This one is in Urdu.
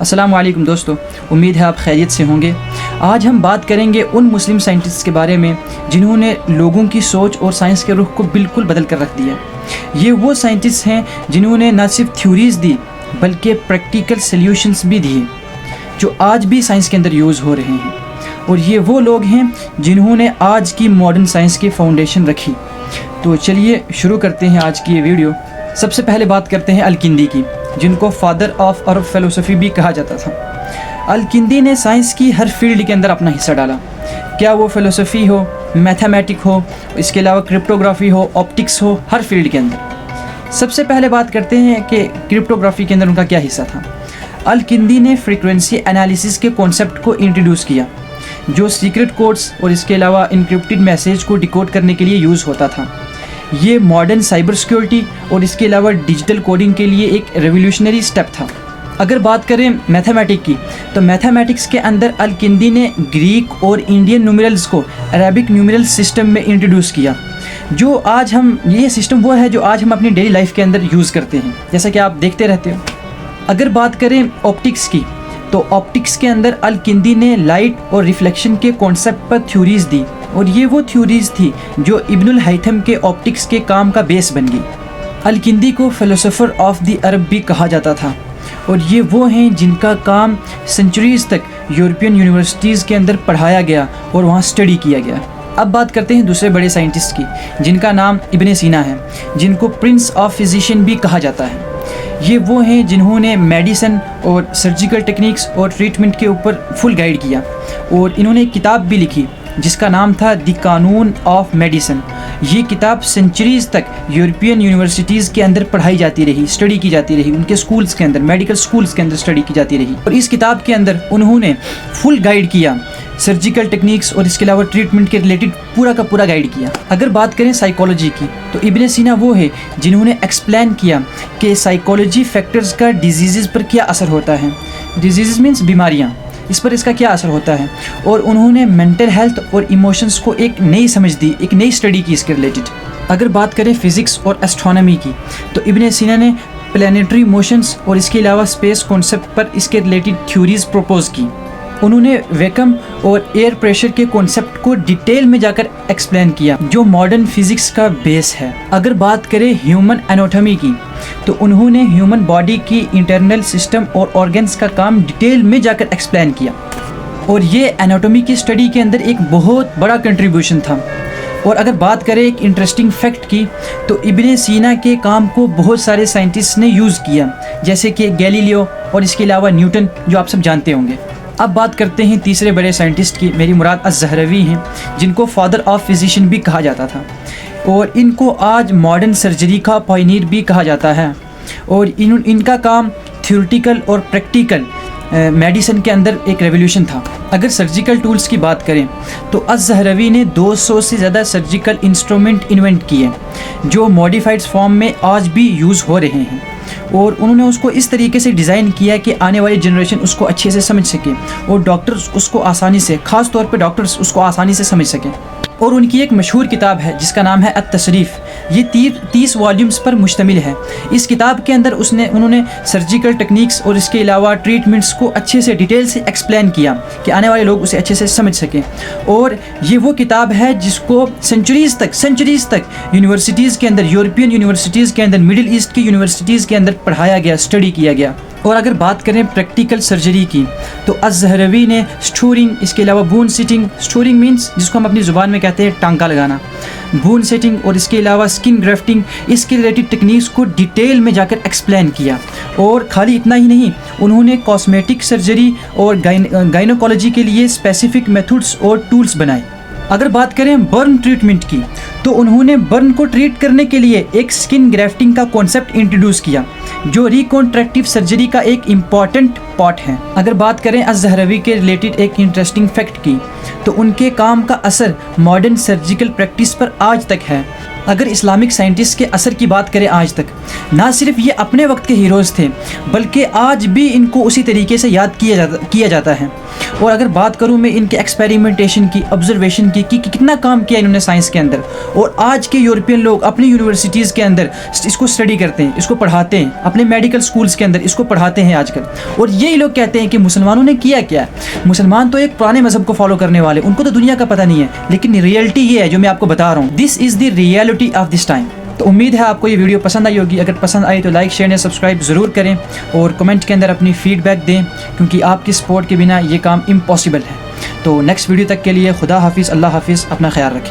السلام علیکم دوستو، امید ہے آپ خیریت سے ہوں گے۔ آج ہم بات کریں گے ان مسلم سائنٹسٹ کے بارے میں جنہوں نے لوگوں کی سوچ اور سائنس کے رخ کو بالکل بدل کر رکھ دیا۔ یہ وہ سائنٹسٹ ہیں جنہوں نے نہ صرف تھیوریز دی بلکہ پریکٹیکل سلیوشنز بھی دیے جو آج بھی سائنس کے اندر یوز ہو رہے ہیں، اور یہ وہ لوگ ہیں جنہوں نے آج کی ماڈرن سائنس کی فاؤنڈیشن رکھی۔ تو چلیے شروع کرتے ہیں آج کی یہ ویڈیو۔ سب سے پہلے بات کرتے ہیں الکندی کی، جن کو فادر آف عرب فلسفی بھی کہا جاتا تھا۔ الکندی نے سائنس کی ہر فیلڈ کے اندر اپنا حصہ ڈالا، کیا وہ فلسفی ہو، میتھمیٹک ہو، اس کے علاوہ کرپٹوگرافی ہو، آپٹکس ہو، ہر فیلڈ کے اندر۔ سب سے پہلے بات کرتے ہیں کہ کرپٹوگرافی کے اندر ان کا کیا حصہ تھا۔ الکندی نے فریکوینسی انالیسس کے کانسیپٹ کو انٹروڈیوس کیا، جو سیکرٹ کوڈز اور اس کے علاوہ انکرپٹڈ میسیج کو ڈیکوڈ کرنے کے لیے یوز ہوتا تھا۔ یہ ماڈرن سائبر سیکیورٹی اور اس کے علاوہ ڈیجیٹل کوڈنگ کے لیے ایک ریولیوشنری سٹیپ تھا۔ اگر بات کریں میتھمیٹک کی، تو میتھمیٹکس کے اندر الکندی نے گریک اور انڈین نیومرلز کو عربک نیومرل سسٹم میں انٹروڈیوس کیا، جو آج ہم یہ سسٹم وہ ہے جو آج ہم اپنی ڈیلی لائف کے اندر یوز کرتے ہیں، جیسا کہ آپ دیکھتے رہتے ہو۔ اگر بات کریں آپٹکس کی، تو آپٹکس کے اندر الکندی نے لائٹ اور ریفلیکشن کے کانسیپٹ پر تھیوریز دی، اور یہ وہ تھیوریز تھی جو ابن الہیثم کے آپٹکس کے کام کا بیس بن گئی۔ الکندی کو فلسفر آف دی عرب بھی کہا جاتا تھا، اور یہ وہ ہیں جن کا کام سینچریز تک یورپین یونیورسٹیز کے اندر پڑھایا گیا اور وہاں اسٹڈی کیا گیا۔ اب بات کرتے ہیں دوسرے بڑے سائنٹسٹ کی، جن کا نام ابن سینا ہے، جن کو پرنس آف فزیشین بھی کہا جاتا ہے۔ یہ وہ ہیں جنہوں نے میڈیسن اور سرجیکل ٹیکنیکس اور ٹریٹمنٹ کے اوپر فل گائیڈ کیا، اور انہوں نے ایک کتاب بھی لکھی جس کا نام تھا دی قانون آف میڈیسن۔ یہ کتاب سینچریز تک یورپین یونیورسٹیز کے اندر پڑھائی جاتی رہی، اسٹڈی کی جاتی رہی، ان کے سکولز کے اندر، میڈیکل سکولز کے اندر اسٹڈی کی جاتی رہی، اور اس کتاب کے اندر انہوں نے فل گائیڈ کیا سرجیکل ٹیکنیکس اور اس کے علاوہ ٹریٹمنٹ کے ریلیٹڈ پورا کا پورا گائیڈ کیا۔ اگر بات کریں سائیکالوجی کی، تو ابن سینا وہ ہے جنہوں نے ایکسپلین کیا کہ سائیکالوجی فیکٹرز کا ڈیزیزز پر کیا اثر ہوتا ہے۔ ڈیزیزز مینس بیماریاں، اس پر اس کا کیا اثر ہوتا ہے، اور انہوں نے مینٹل ہیلتھ اور ایموشنز کو ایک نئی سمجھ دی، ایک نئی اسٹڈی کی اس کے ریلیٹڈ۔ اگر بات کریں فزکس اور اسٹرانومی کی، تو ابن سینا نے پلانیٹری موشنز اور اس کے علاوہ اسپیس کانسیپٹ پر اس کے ریلیٹڈ تھیوریز پروپوز کی۔ انہوں نے ویکم اور ایئر پریشر کے کانسیپٹ کو ڈیٹیل میں جا کر ایکسپلین کیا، جو ماڈرن فزکس کا بیس ہے۔ اگر بات کریں ہیومن اناٹومی کی، تو انہوں نے ہیومن باڈی کی انٹرنل سسٹم اور آرگنز کا کام ڈیٹیل میں جا کر ایکسپلین کیا، اور یہ اناٹومی کی اسٹڈی کے اندر ایک بہت بڑا کنٹریبیوشن تھا۔ اور اگر بات کریں ایک انٹرسٹنگ فیکٹ کی، تو ابن سینا کے کام کو بہت سارے سائنٹسٹ نے یوز کیا، جیسے کہ گیلیلیو اور اس کے علاوہ نیوٹن، جو آپ سب جانتے ہوں گے۔ اب بات کرتے ہیں تیسرے بڑے سائنٹسٹ کی، میری مراد الزہروی ہیں، جن کو فادر آف فزیشین بھی کہا جاتا تھا، اور ان کو آج ماڈرن سرجری کا پائنیئر بھی کہا جاتا ہے، اور ان کا کام تھیوریٹیکل اور پریکٹیکل میڈیسن کے اندر ایک ریولیوشن تھا۔ اگر سرجیکل ٹولز کی بات کریں، تو الزہروی نے 200 سے زیادہ سرجیکل انسٹرومنٹ انوینٹ کیے، جو موڈیفائڈ فارم میں آج بھی یوز ہو رہے ہیں، اور انہوں نے اس کو اس طریقے سے ڈیزائن کیا کہ آنے والی جنریشن اس کو اچھے سے سمجھ سکے، اور ڈاکٹرز اس کو آسانی سے، خاص طور پہ ڈاکٹرز اس کو آسانی سے سمجھ سکیں۔ اور ان کی ایک مشہور کتاب ہے جس کا نام ہے التصریف، یہ 30 والیومز پر مشتمل ہے۔ اس کتاب کے اندر انہوں نے سرجیکل ٹیکنیکس اور اس کے علاوہ ٹریٹمنٹس کو اچھے سے ڈیٹیل سے ایکسپلین کیا کہ آنے والے لوگ اسے اچھے سے سمجھ سکیں، اور یہ وہ کتاب ہے جس کو سینچریز تک یونیورسٹیز کے اندر، یورپین یونیورسٹیز کے اندر، مڈل ایسٹ کی یونیورسٹیز کے اندر پڑھایا گیا، اسٹڈی کیا گیا۔ اور اگر بات کریں پریکٹیکل سرجری کی، تو الزہروی نے اسٹورنگ، اس کے علاوہ بون سیٹنگ، اسٹورنگ مینس جس کو ہم اپنی زبان میں کہتے ہیں ٹانکا لگانا، بون سیٹنگ اور اس کے علاوہ اسکن گرافٹنگ، اس کے ریلیٹڈ ٹیکنیکس کو ڈیٹیل میں جا کر ایکسپلین کیا۔ اور خالی اتنا ہی نہیں، انہوں نے کاسمیٹک سرجری اور گائنوکالوجی کے لیے اسپیسیفک میتھڈس اور ٹولز بنائے۔ اگر بات کریں برن ٹریٹمنٹ کی، تو انہوں نے برن کو ٹریٹ کرنے کے لیے ایک اسکن گرافٹنگ کا کانسیپٹ انٹروڈیوس کیا، جو ریکنسٹرکٹیو سرجری کا ایک امپورٹنٹ پارٹ ہے۔ اگر بات کریں الزہروی کے ریلیٹڈ ایک انٹرسٹنگ فیکٹ کی، تو ان کے کام کا اثر ماڈرن سرجیکل پریکٹس پر آج تک ہے۔ اگر اسلامک سائنٹسٹ کے اثر کی بات کریں آج تک، نہ صرف یہ اپنے وقت کے ہیروز تھے بلکہ آج بھی ان کو اسی طریقے سے یاد کیا جاتا ہے۔ اور اگر بات کروں میں ان کے ایکسپیریمنٹیشن کی، آبزرویشن کی کہ کتنا کام کیا انہوں نے سائنس کے اندر، اور آج کے یورپین لوگ اپنی یونیورسٹیز کے اندر اس کو اسٹڈی کرتے ہیں، اس کو پڑھاتے ہیں، اپنے میڈیکل سکولز کے اندر اس کو پڑھاتے ہیں آج کل، اور یہ کئی لوگ کہتے ہیں کہ مسلمانوں نے کیا کیا ہے، مسلمان تو ایک پرانے مذہب کو فالو کرنے والے، ان کو تو دنیا کا پتہ نہیں ہے، لیکن ریئلٹی یہ ہے جو میں آپ کو بتا رہا ہوں. This is the reality of this time. تو امید ہے آپ کو یہ ویڈیو پسند آئی ہوگی. اگر پسند آئی تو لائک شیئر یا سبسکرائب ضرور کریں اور کمنٹ کے اندر اپنی فیڈ بیک دیں، کیونکہ آپ کی سپورٹ کے بنا یہ کام امپاسبل ہے. تو نیکسٹ ویڈیو تک کے لیے خدا حافظ، اللہ حافظ، اپنا خیال رکھیں.